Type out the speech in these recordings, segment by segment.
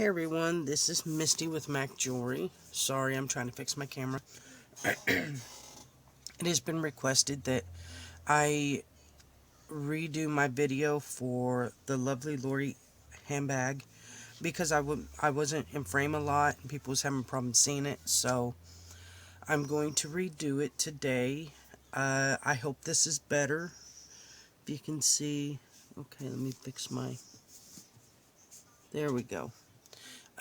Hey everyone, this is Misty with Mac Jewelry. Sorry, I'm trying to fix my camera. It has been requested that I redo my video for the lovely Laurie handbag because I wasn't in frame a lot and people was having problems seeing it, so I'm going to redo it today. I hope this is better. If you can see, okay, let me fix my, there we go.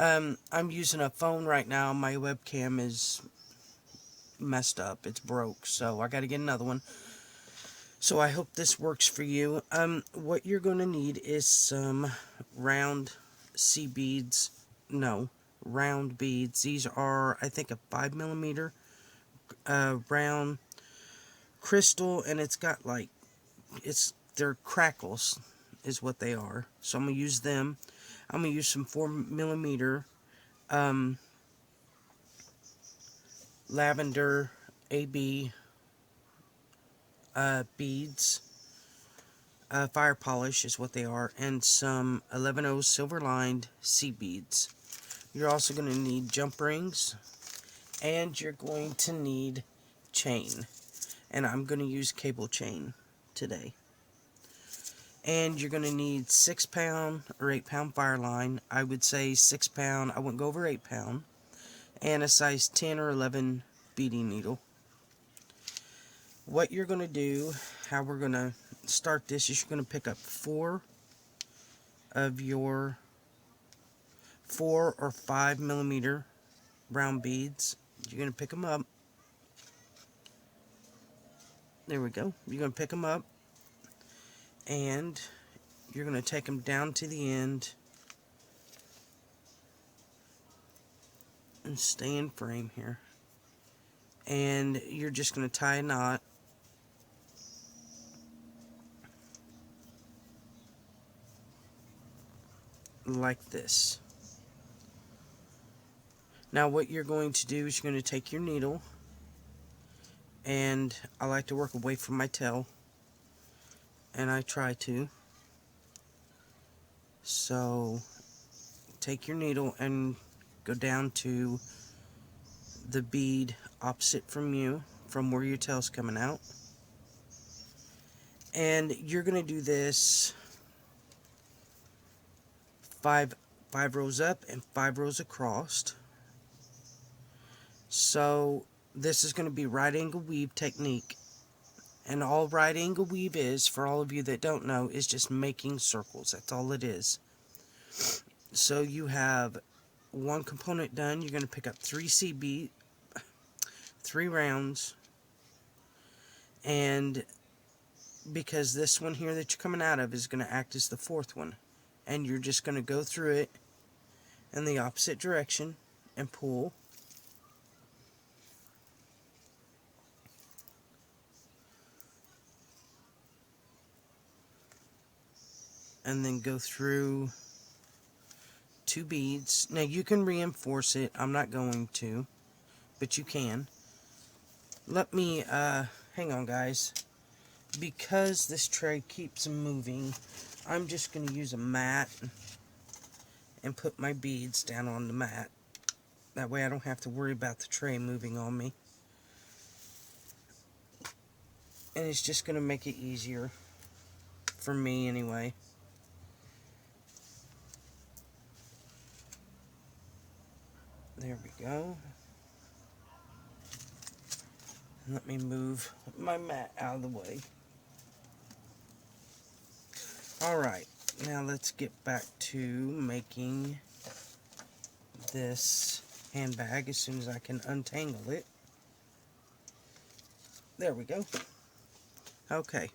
I'm using a phone right now. My webcam is messed up. It's broke, so I gotta get another one. So I hope this works for you. What you're gonna need is some round C beads. No, round beads. These are, I think, a 5mm round crystal, and it's got like, they're crackles, is what they are. So I'm gonna use them. I'm gonna use some 4mm lavender AB beads. Fire polish is what they are, and some 11O silver lined C beads. You're also going to need jump rings, and you're going to need chain, and I'm going to use cable chain today. And you're going to need 6-pound or 8-pound fire line. I would say 6-pound, I wouldn't go over 8-pound, and a size 10 or 11 beading needle. What you're going to do, how we're going to start this, is you're going to pick up 4 of your 4 or 5mm round beads. You're going to pick them up. There we go. You're going to pick them up, and you're going to take them down to the end and stay in frame here. And you're just going to tie a knot like this. Now what you're going to do is you're going to take your needle, and I like to work away from my tail, and I try to. So take your needle and go down to the bead opposite from you, from where your tail's coming out. And you're going to do this 5 rows up and 5 rows across. So this is going to be right angle weave technique. And all right angle weave is, for all of you that don't know, is just making circles. That's all it is. So you have one component done. You're going to pick up 3 rounds, and because this one here that you're coming out of is going to act as the 4th one, and you're just going to go through it in the opposite direction and pull. And then go through 2 beads. Now you can reinforce it. I'm not going to, but you can. Let me, hang on guys. Because this tray keeps moving, I'm just going to use a mat and put my beads down on the mat. That way I don't have to worry about the tray moving on me. And it's just going to make it easier. For me anyway. There we go. Let me move my mat out of the way. Alright, now let's get back to making this handbag as soon as I can untangle it. There we go. Okay.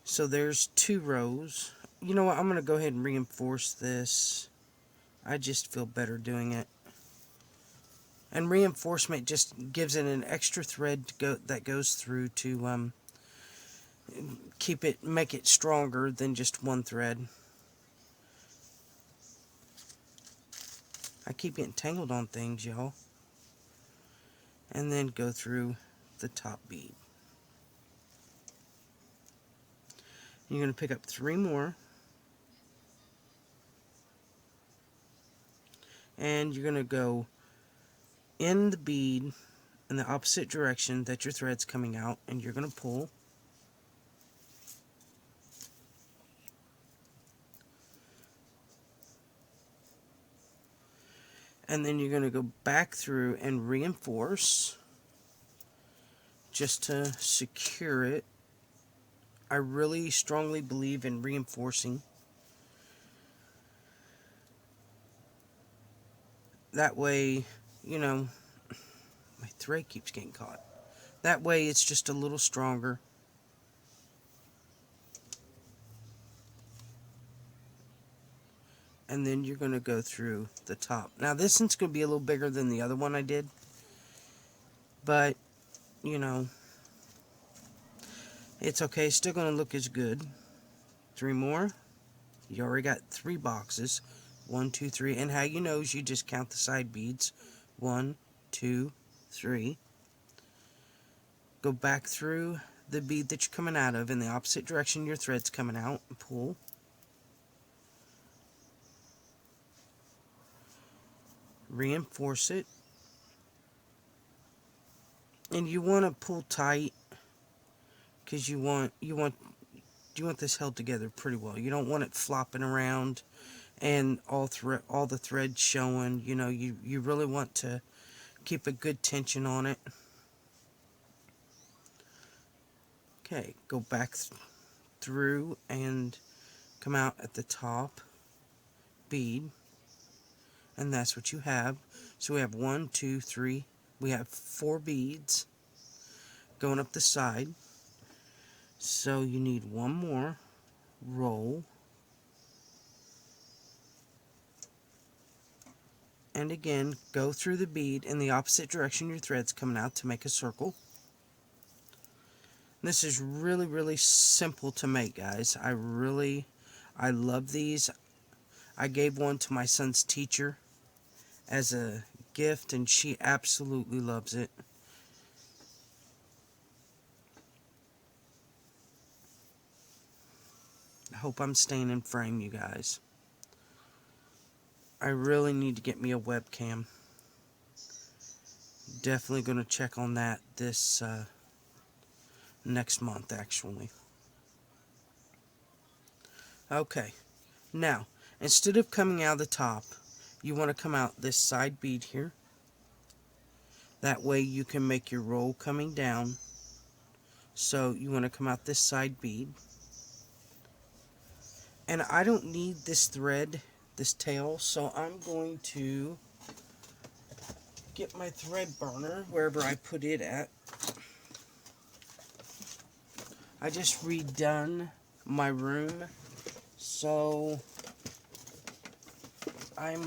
So there's 2 rows. You know what, I'm going to go ahead and reinforce this. I just feel better doing it. And reinforcement just gives it an extra thread that goes through to make it stronger than just one thread. I keep getting tangled on things, y'all. And then go through the top bead. You're going to pick up 3 more. and you're going to go in the bead in the opposite direction that your thread's coming out, and you're going to pull. And then you're going to go back through and reinforce just to secure it. I really strongly believe in reinforcing. That way, you know, my thread keeps getting caught. That way it's just a little stronger. And then you're going to go through the top. Now this one's going to be a little bigger than the other one I did. But, you know, it's okay. Still going to look as good. 3 more. You already got 3 boxes. 1, 2, 3. And how you know is you just count the side beads. 1, 2, 3. Go back through the bead that you're coming out of in the opposite direction your thread's coming out. And pull. Reinforce it. And you want to pull tight because you want this held together pretty well. You don't want it flopping around and all the thread showing. You know, you really want to keep a good tension on it. Okay, go back through and come out at the top bead, and that's what you have. So we have 1, 2, 3. We have 4 beads going up the side. So you need 1 more. Roll. And again, go through the bead in the opposite direction your thread's coming out to make a circle. This is really, really simple to make, guys. I love these. I gave one to my son's teacher as a gift, and she absolutely loves it. I hope I'm staying in frame, you guys. I really need to get me a webcam. Definitely going to check on that this next month, actually. Okay, now, instead of coming out of the top, you want to come out this side bead here. That way you can make your roll coming down. So you want to come out this side bead. And I don't need this thread, this tail, so I'm going to get my thread burner wherever I put it at. I just redone my room, so I've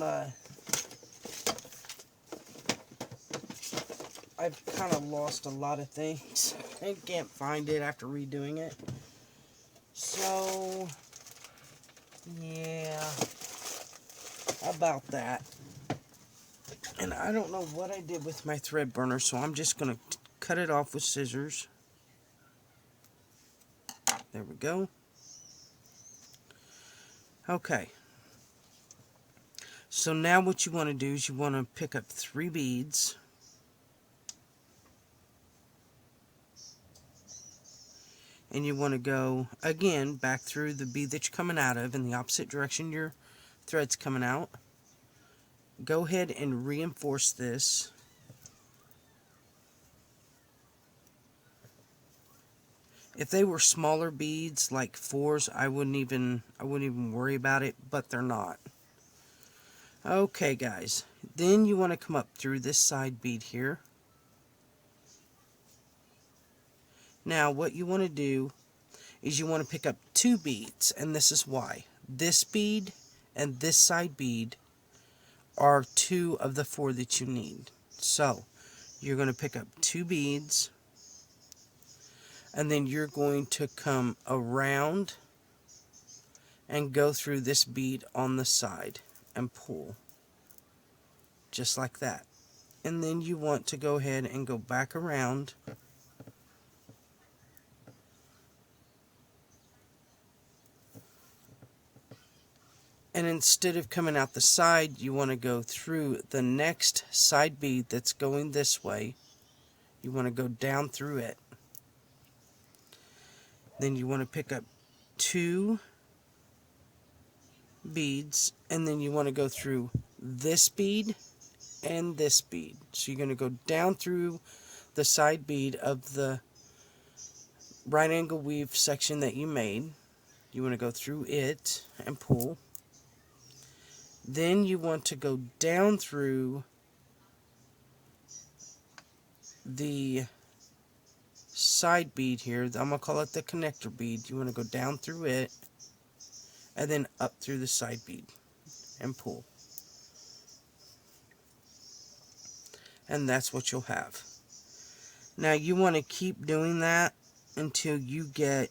kind of lost a lot of things. I can't find it after redoing it. So, yeah, about that. And I don't know what I did with my thread burner, so I'm just going to cut it off with scissors. There we go. Okay. So now what you want to do is you want to pick up 3 beads. And you want to go, again, back through the bead that you're coming out of in the opposite direction your thread's coming out. Go ahead and reinforce this. If they were smaller beads, like 4s, I wouldn't even worry about it, but they're not. Okay, guys. Then you want to come up through this side bead here. Now, what you want to do is you want to pick up 2 beads, and this is why. This bead and this side bead are 2 of the 4 that you need. So, you're going to pick up 2 beads, and then you're going to come around and go through this bead on the side and pull. Just like that. And then you want to go ahead and go back around And instead of coming out the side, you want to go through the next side bead that's going this way. You want to go down through it. Then you want to pick up 2 beads, and then you want to go through this bead and this bead. So you're going to go down through the side bead of the right angle weave section that you made. You want to go through it and pull. Then you want to go down through the side bead here. I'm going to call it the connector bead. You want to go down through it and then up through the side bead and pull. And that's what you'll have. Now you want to keep doing that until you get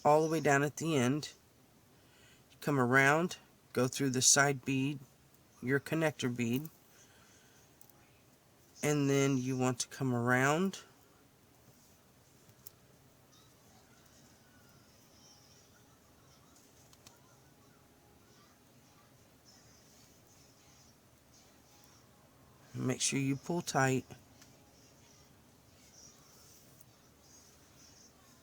all the way down at the end. You come around, go through the side bead, your connector bead, and then you want to come around make sure you pull tight,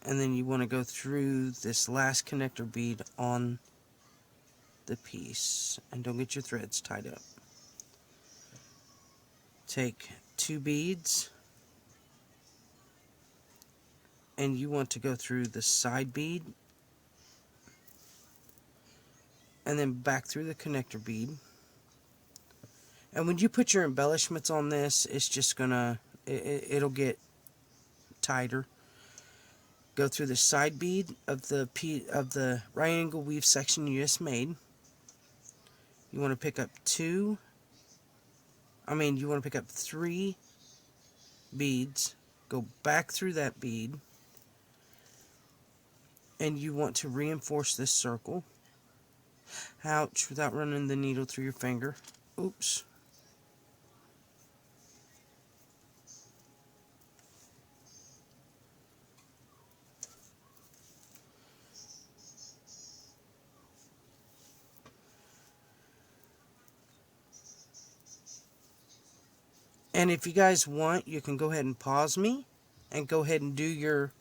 and then you want to go through this last connector bead on the piece, and don't get your threads tied up. Take 2 beads, and you want to go through the side bead and then back through the connector bead. And when you put your embellishments on this, it's just gonna it'll get tighter. Go through the side bead of the right angle weave section you just made. You want to pick up 3 beads, go back through that bead, and you want to reinforce this circle. Ouch, without running the needle through your finger. Oops. And if you guys want, you can go ahead and pause me and go ahead and do your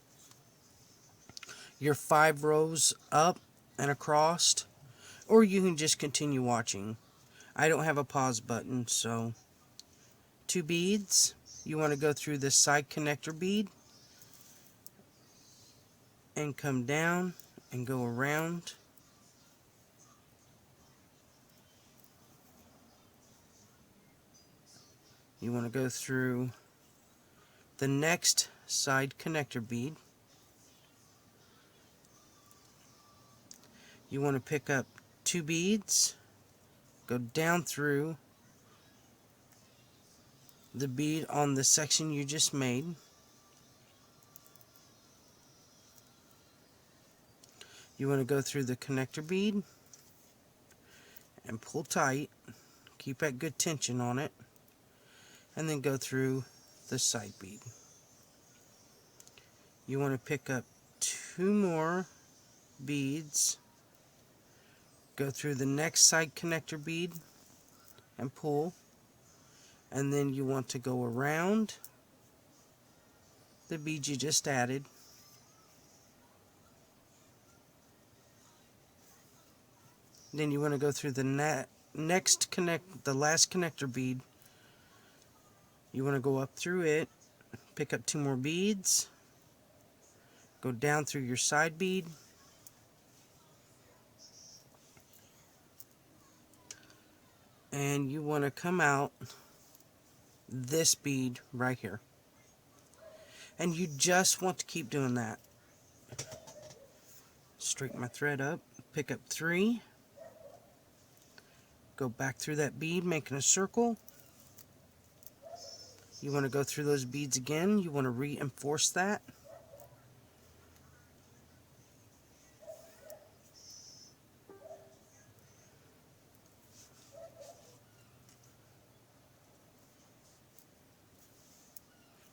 5 rows up and across, or you can just continue watching. I don't have a pause button, so 2 beads. You want to go through the side connector bead and come down and go around. You want to go through the next side connector bead. You want to pick up 2 beads, go down through the bead on the section you just made. You want to go through the connector bead and pull tight, keep that good tension on it, and then go through the side bead. You want to pick up 2 more beads, go through the next side connector bead and pull, and then you want to go around the bead you just added, then you want to go through the the last connector bead. You want to go up through it, pick up 2 more beads, go down through your side bead, and you want to come out this bead right here. And you just want to keep doing that. Straighten my thread up, pick up 3, go back through that bead, making a circle. You want to go through those beads again. You want to reinforce that.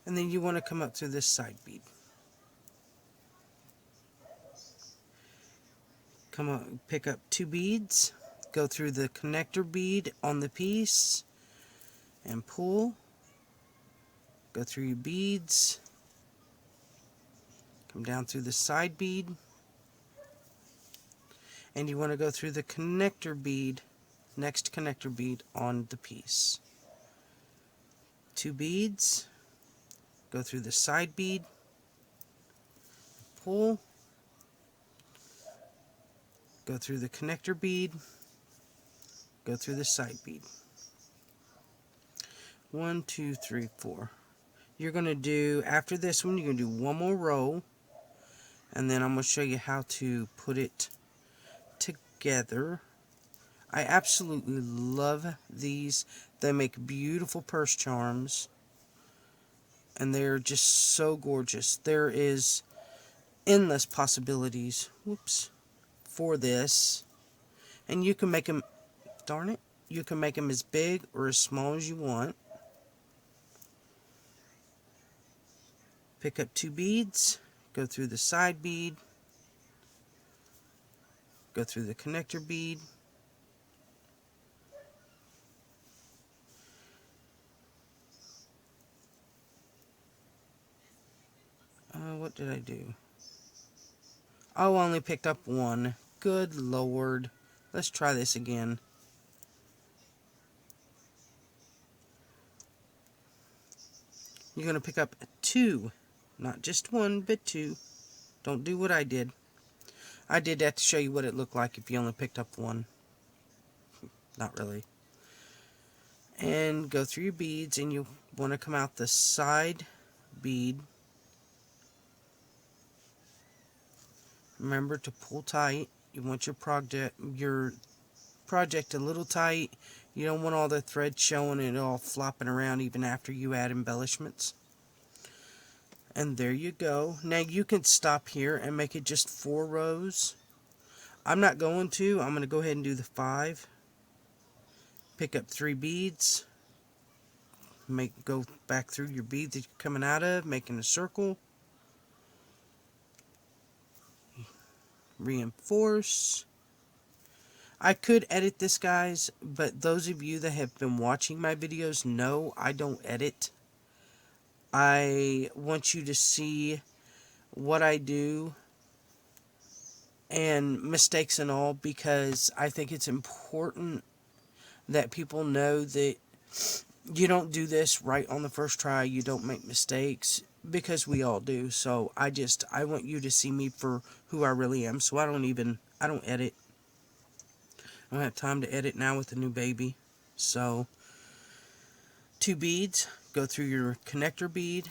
And then you want to come up through this side bead. Come on, pick up 2 beads, go through the connector bead on the piece and pull. Go through your beads, come down through the side bead, and you want to go through the connector bead, next connector bead on the piece. 2 beads, go through the side bead, pull, go through the connector bead, go through the side bead. 1, 2, 3, 4. You're going to do, after this one, you're going to do one more row, and then I'm going to show you how to put it together. I absolutely love these. They make beautiful purse charms, and they're just so gorgeous. There is endless possibilities, whoops, for this, and you can make them, darn it, you can make them as big or as small as you want. Pick up 2 beads, go through the side bead, go through the connector bead, what did I do? Oh, I only picked up 1. Good Lord. Let's try this again. You're going to pick up 2. Not just 1, but 2. Don't do what I did. I did that to show you what it looked like if you only picked up 1. Not really. And go through your beads, and you want to come out the side bead. Remember to pull tight. You want your project a little tight. You don't want all the thread showing and all flopping around even after you add embellishments. And there you go. Now you can stop here and make it just 4 rows. I'm not going to. I'm going to go ahead and do the 5. Pick up 3 beads. Go back through your bead that you're coming out of, making a circle. Reinforce. I could edit this, guys, but those of you that have been watching my videos know I don't edit. I want you to see what I do and mistakes and all, because I think it's important that people know that you don't do this right on the first try. You don't make mistakes, because we all do. So I want you to see me for who I really am. So I don't edit. I don't have time to edit now with the new baby. So 2 beads, go through your connector bead,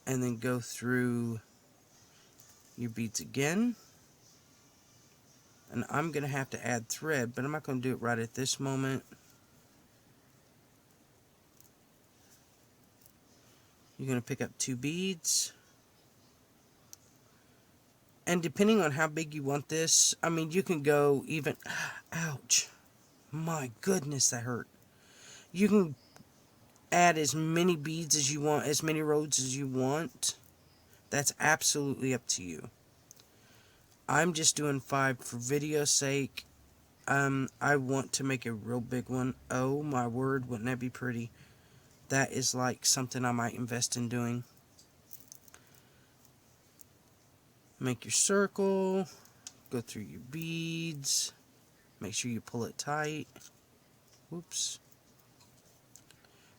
and then go through your beads again. And I'm going to have to add thread, but I'm not going to do it right at this moment. You're going to pick up 2 beads. And depending on how big you want this, I mean, you can go even, ouch, my goodness, that hurt. You can add as many beads as you want, as many rows as you want. That's absolutely up to you. I'm just doing 5 for video's sake. I want to make a real big one. Oh my word, wouldn't that be pretty? That is like something I might invest in doing. Make your circle, go through your beads, make sure you pull it tight. Whoops.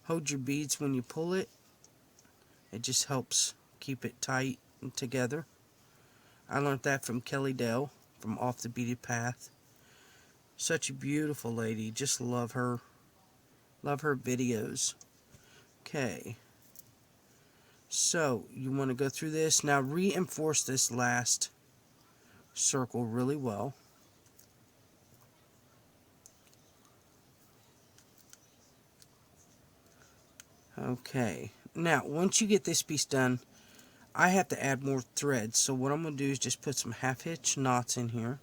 Hold your beads when you pull it. It just helps keep it tight and together. I learned that from Kelly Dell from Off the Beaded Path. Such a beautiful lady. Just love her. Love her videos. Okay. So, you want to go through this. Now, reinforce this last circle really well. Okay. Now, once you get this piece done, I have to add more threads. So, what I'm going to do is just put some half-hitch knots in here.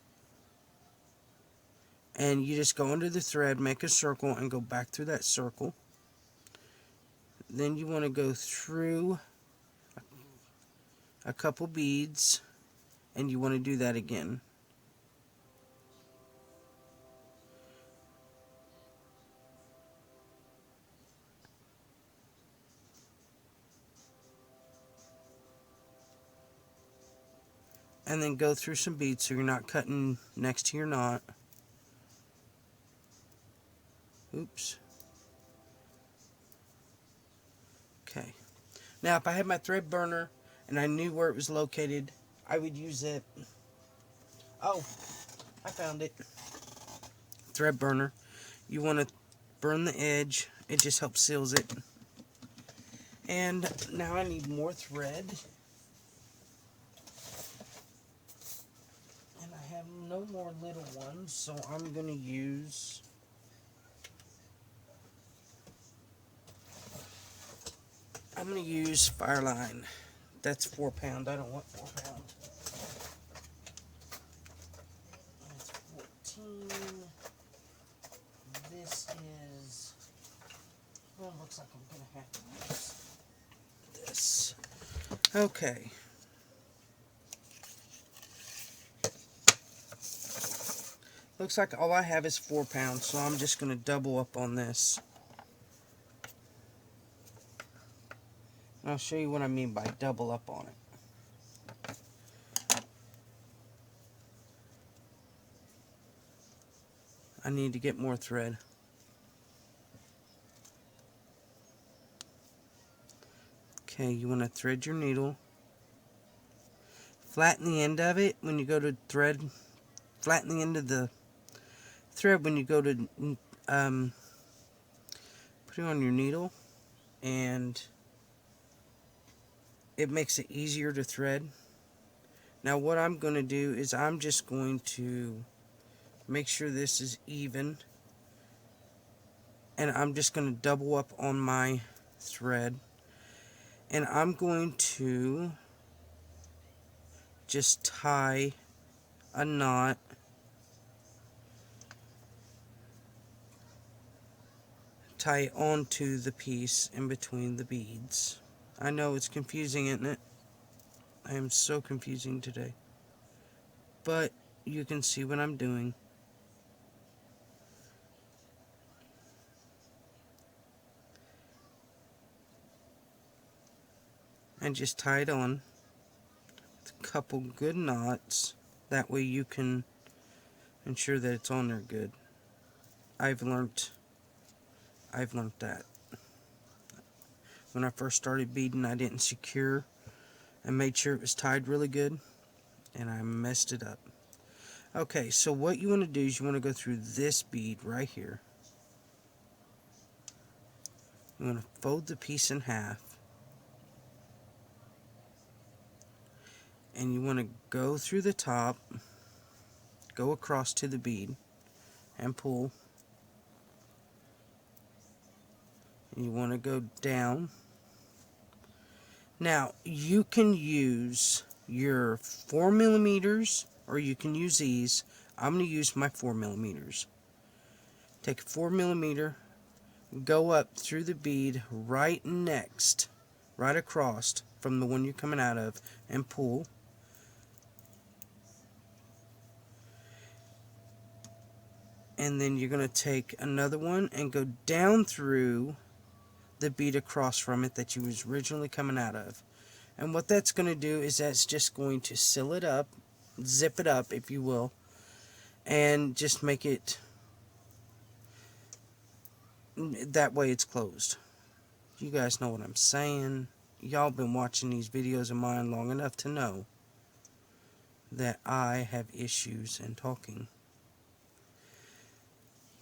And you just go under the thread, make a circle, and go back through that circle. Then you want to go through a couple beads, and you want to do that again. and then go through some beads so you're not cutting next to your knot. Oops. Okay. Now, if I had my thread burner and I knew where it was located, I would use it. Oh, I found it. Thread burner. You want to burn the edge. It just helps seals it. And now I need more thread. And I have no more little ones, so I'm going to use Fireline. That's 4 pound. I don't want 4 pound. That's 14. This is, well, looks like I'm going to have to use this. Okay. Looks like all I have is 4 pounds, so I'm just going to double up on this. And I'll show you what I mean by double up on it. I need to get more thread. Okay, you want to thread your needle. Flatten the end of it when you go to thread. Flatten the end of the thread when you go to put it on your needle, and it makes it easier to thread. Now what I'm going to do is I'm just going to make sure this is even, and I'm just going to double up on my thread, and I'm going to just tie a knot onto the piece in between the beads. I know it's confusing, isn't it? I am so confusing today, but you can see what I'm doing. And just tie it on with a couple good knots. That way you can ensure that it's on there good. I've learned that. When I first started beading, I didn't secure and made sure it was tied really good, and I messed it up. Okay, so what you want to do is you want to go through this bead right here. You want to fold the piece in half, and you want to go through the top, go across to the bead, and pull. And you want to go down. Now, you can use your 4mm, or you can use these. I'm going to use my 4mm. Take a 4mm, go up through the bead right next, right across from the one you're coming out of, and pull. And then you're going to take another one and go down through the bead across from it that you was originally coming out of. And what that's going to do is that's just going to seal it up, zip it up if you will, and just make it that way it's closed. You guys know what I'm saying. Y'all been watching these videos of mine long enough to know that I have issues in talking.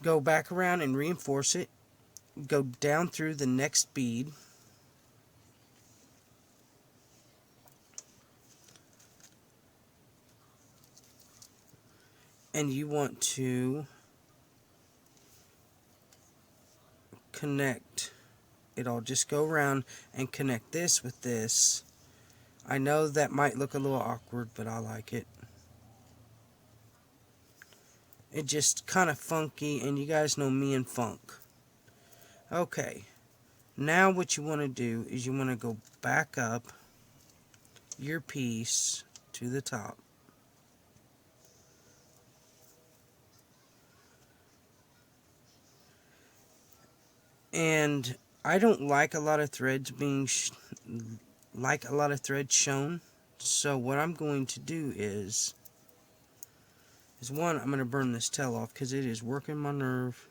Go back around and reinforce it. Go down through the next bead. And you want to connect it all. Just go around and connect this with this. I know that might look a little awkward, but I like it. It just kind of funky, and you guys know me and funk. Okay, now what you want to do is you want to go back up your piece to the top. And I don't like a lot of threads being shown, So what I'm going to do is one, I'm going to burn this tail off because it is working my nerve.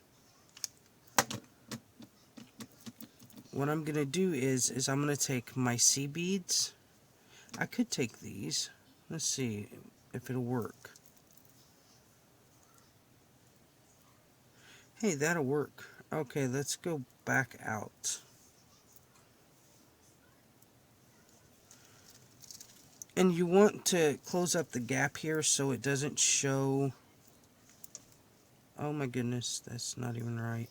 What I'm going to do is I'm going to take my sea beads. I could take these. Let's see if it'll work. Hey, that'll work. Okay, let's go back out. And you want to close up the gap here so it doesn't show. Oh my goodness, that's not even right.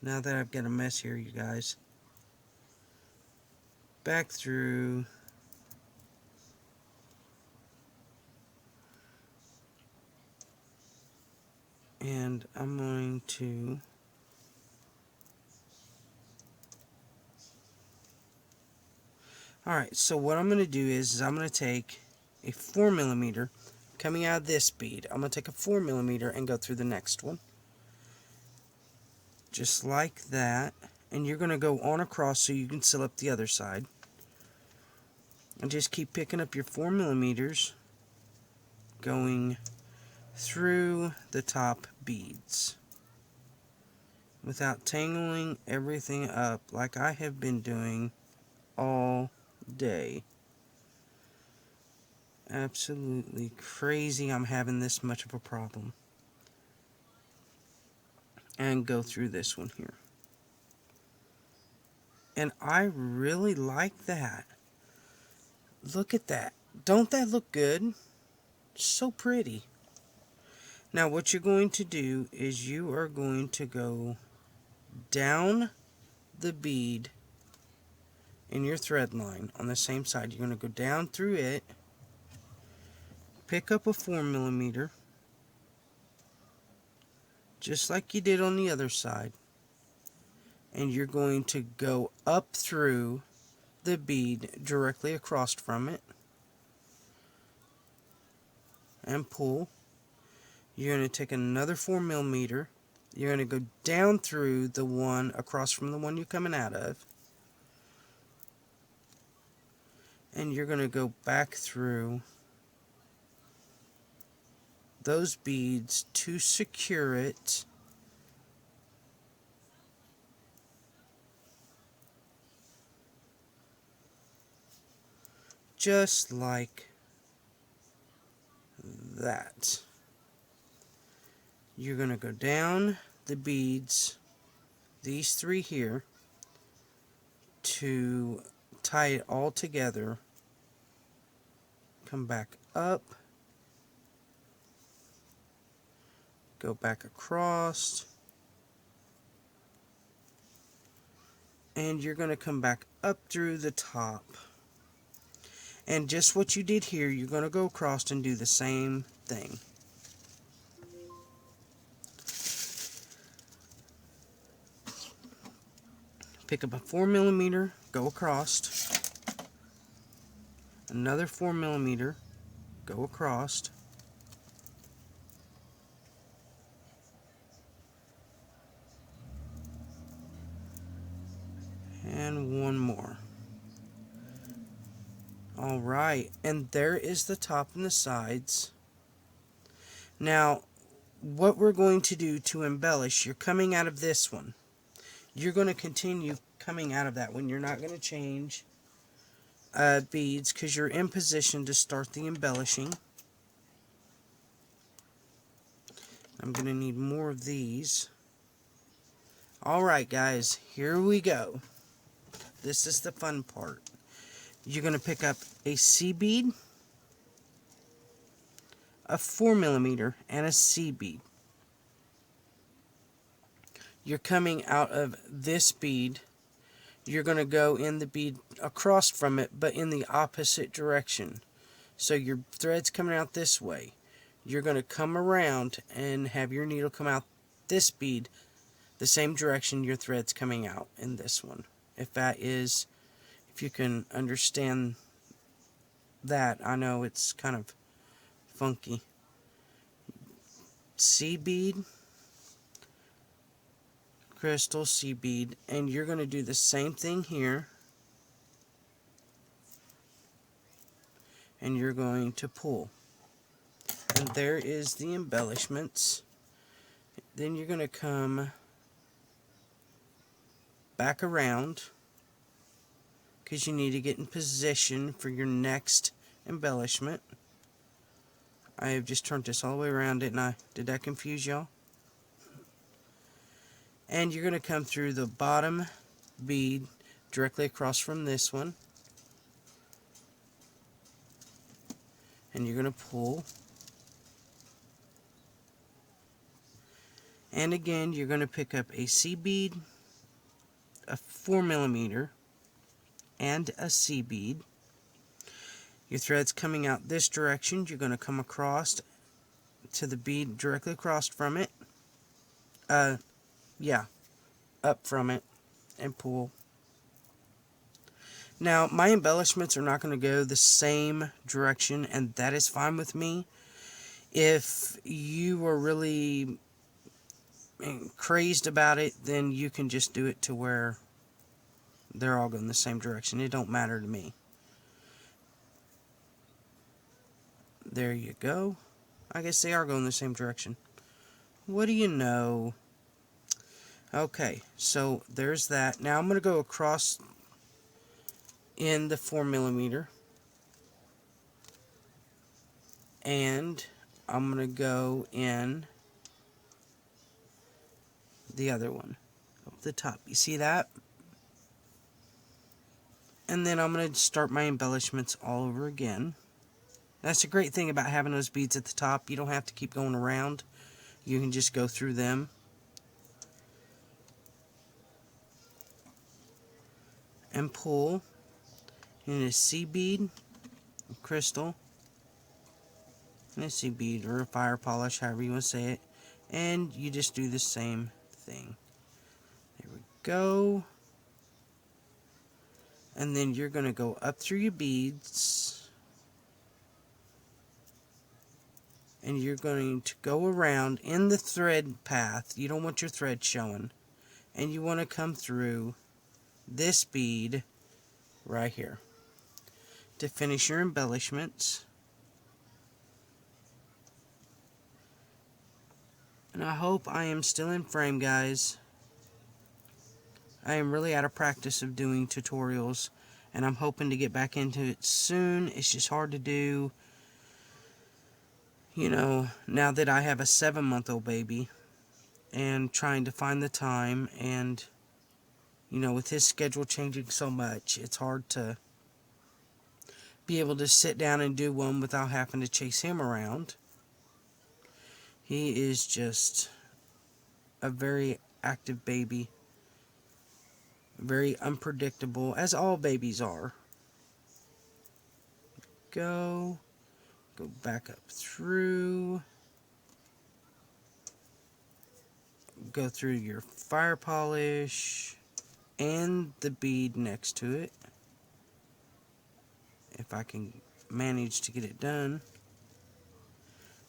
Now that I've got a mess here, you guys. Back through. And I'm going to alright, so what I'm going to do is I'm going to take a 4mm coming out of this bead. I'm going to take a 4mm and go through the next one. Just like that. And you're going to go on across so you can seal up the other side. And just keep picking up your 4mm, going through the top beads without tangling everything up like I have been doing all day. Absolutely crazy I'm having this much of a problem. And go through this one here. And I really like that. Look at that. Don't that look good? So pretty. Now what you're going to do is you are going to go down the bead in your thread line on the same side. You're going to go down through it, pick up a 4mm, just like you did on the other side, and you're going to go up through the bead directly across from it and pull. You're going to take another 4mm. You're going to go down through the one across from the one you're coming out of, and you're going to go back through those beads to secure it. Just like that. You're going to go down the beads, these three here, to tie it all together. Come back up, go back across, and you're going to come back up through the top. And just what you did here, you're going to go across and do the same thing. Pick up a 4mm, go across, another 4mm, go across, and one more. Alright, and there is the top and the sides. Now, what we're going to do to embellish, you're coming out of this one. You're going to continue coming out of that one. You're not going to change beads because you're in position to start the embellishing. I'm going to need more of these. Alright guys, here we go. This is the fun part. You're going to pick up a C bead, a 4mm, and a C bead. You're coming out of this bead. You're going to go in the bead across from it, but in the opposite direction. So your thread's coming out this way. You're going to come around and have your needle come out this bead the same direction your thread's coming out in this one. If you can understand that. I know it's kind of funky. C bead, crystal C bead, and you're going to do the same thing here. and you're going to pull. And there is the embellishments. Then you're going to come back around because you need to get in position for your next embellishment. I have just turned this all the way around, didn't I? Did that confuse y'all? And you're going to come through the bottom bead directly across from this one. And you're going to pull. And again, you're going to pick up a C bead, a 4mm, and a C bead. Your thread's coming out this direction. You're going to come across to the bead directly across from it. Up from it and pull. Now, my embellishments are not going to go the same direction, and that is fine with me. If you are really crazed about it, then you can just do it to where they're all going the same direction. It don't matter to me. There you go. I guess they are going the same direction. What do you know? Okay, so there's that. Now I'm going to go across in the 4mm, and I'm going to go in the other one up the top. You see that? And then I'm going to start my embellishments all over again. That's a great thing about having those beads at the top. You don't have to keep going around. You can just go through them. And pull in a C bead, a crystal, and a C bead, or a fire polish, however you want to say it. And you just do the same thing. There we go. And then you're going to go up through your beads. And you're going to go around in the thread path. You don't want your thread showing. And you want to come through this bead right here to finish your embellishments. And I hope I am still in frame, guys. I am really out of practice of doing tutorials, and I'm hoping to get back into it soon. It's just hard to do, you know, now that I have a 7-month-old baby, and trying to find the time, and, you know, with his schedule changing so much, it's hard to be able to sit down and do one without having to chase him around. He is just a very active baby. Very unpredictable, as all babies are. Go back up through. Go through your fire polish and the bead next to it. If I can manage to get it done.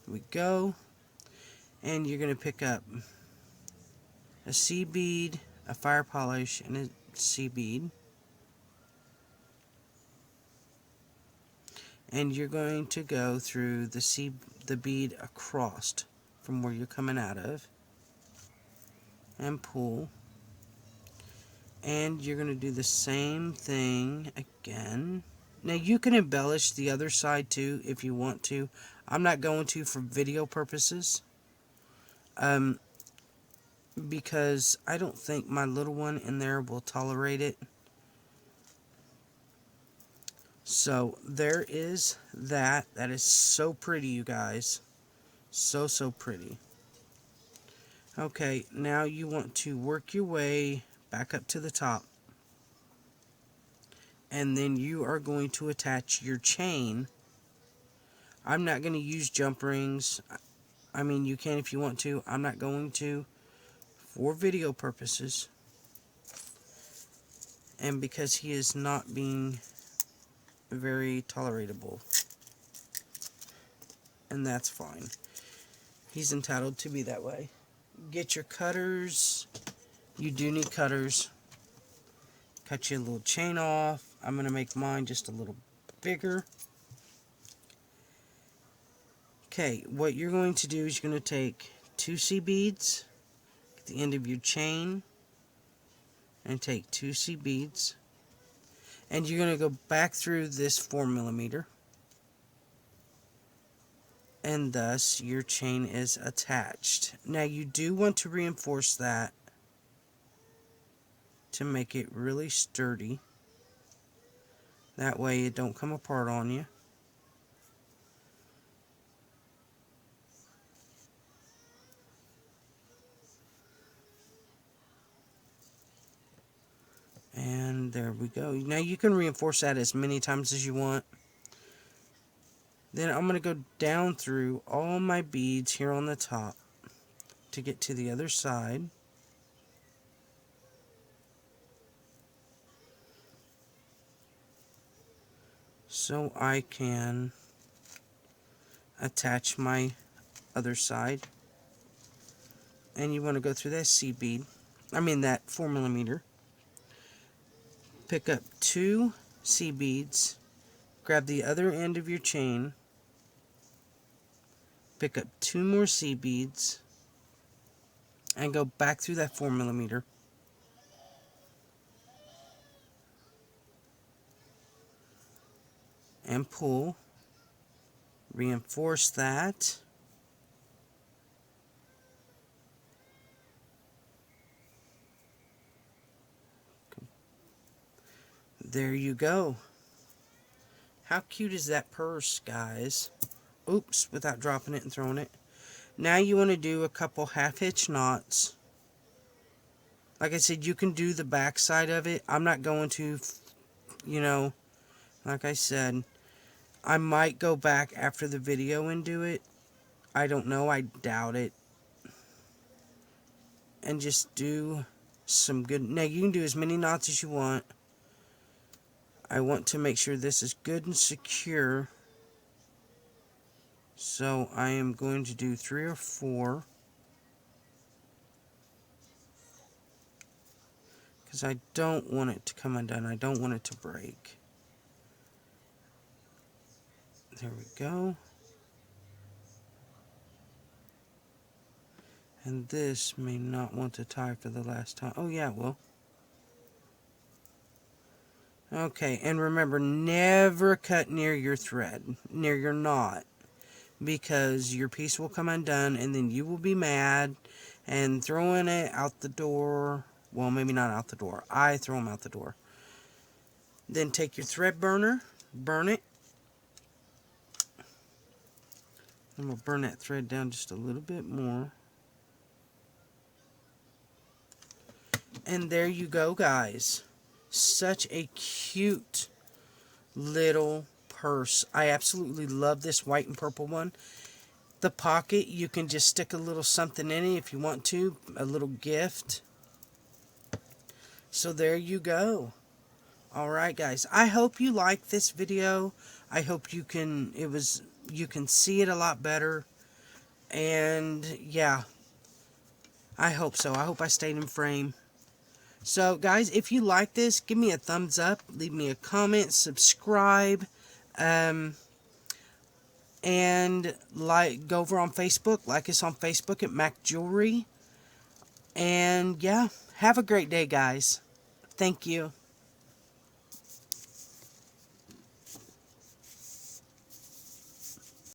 Here we go. And you're going to pick up a C bead, a fire polish, and a C bead. And you're going to go through the bead across from where you're coming out of. And pull. And you're going to do the same thing again. Now you can embellish the other side too if you want to. I'm not going to for video purposes. Because I don't think my little one in there will tolerate it. So there is that. That is so pretty, you guys. So pretty. Okay, now you want to work your way back up to the top. And then you are going to attach your chain. I'm not going to use jump rings. I mean, you can if you want to. I'm not going to for video purposes. And because he is not being very tolerable. And that's fine. He's entitled to be that way. Get your cutters. You do need cutters. Cut you a little chain off. I'm going to make mine just a little bigger. Okay, what you're going to do is you're going to take 2 C beads at the end of your chain, and take 2 C beads, and you're going to go back through this 4mm, and thus your chain is attached. Now you do want to reinforce that to make it really sturdy. That way it don't come apart on you. And there we go. Now you can reinforce that as many times as you want. Then I'm going to go down through all my beads here on the top to get to the other side. So I can attach my other side. And you want to go through that C bead, that 4mm. Pick up 2 C beads, grab the other end of your chain, pick up 2 more C beads, and go back through that 4mm. And pull. Reinforce that. There you go. How cute is that purse, guys? Oops, without dropping it and throwing it. Now you want to do a couple half-hitch knots. Like I said, you can do the back side of it. I'm not going to, like I said, I might go back after the video and do it. I don't know, I doubt it. And just do some good... Now you can do as many knots as you want. I want to make sure this is good and secure. So I am going to do 3 or 4. Because I don't want it to come undone. I don't want it to break. There we go. And this may not want to tie for the last time. Oh yeah, it will. Okay, and remember, never cut near your thread, near your knot, because your piece will come undone, and then you will be mad, and throwing it out the door. Well, maybe not out the door. I throw them out the door. Then take your thread burner, burn it. And we'll burn that thread down just a little bit more. And there you go, guys. Such a cute little purse. I absolutely love this white and purple one. The pocket, you can just stick a little something in it if you want to. A little gift. So there you go. Alright, guys. I hope you like this video. I hope you can see it a lot better. And yeah, I hope so. I hope I stayed in frame. So, guys, if you like this, give me a thumbs up, leave me a comment, subscribe, and go over on Facebook, like us on Facebook at Mac Jewelry. And, yeah, have a great day, guys. Thank you.